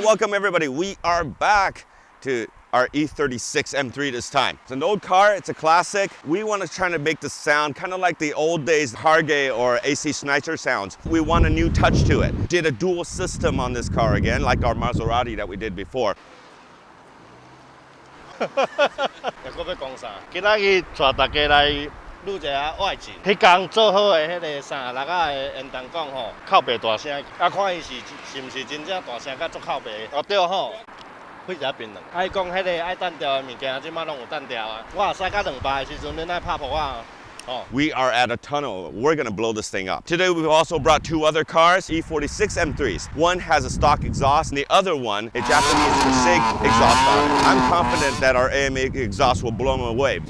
welcome everybody. We are back to our E36 M3 this time. It's an old car, it's a classic. We want to try to make the sound kind of like the old days Harge or AC Schneider sounds. We want a new touch to it. Did a dual system on this car again, like our Maserati that we did before. 又要讲啥？今仔日带大家来录一下外景。迄天做好的迄个3六仔的烟筒管吼，靠背大声，啊看伊是毋是真正大声，甲足靠背。哦对吼，开一下槟榔。爱讲迄个爱单调的物件，即马拢有单调啊。我驶到2排的时阵，恁爱拍破啊。 We are at a tunnel. We're gonna blow this thing up. Today we've also brought 2 other cars, E46 M3s. One has a stock exhaust and the other one, a Japanese Kreissieg exhaust on it. I'm confident that our AME exhaust will blow them away.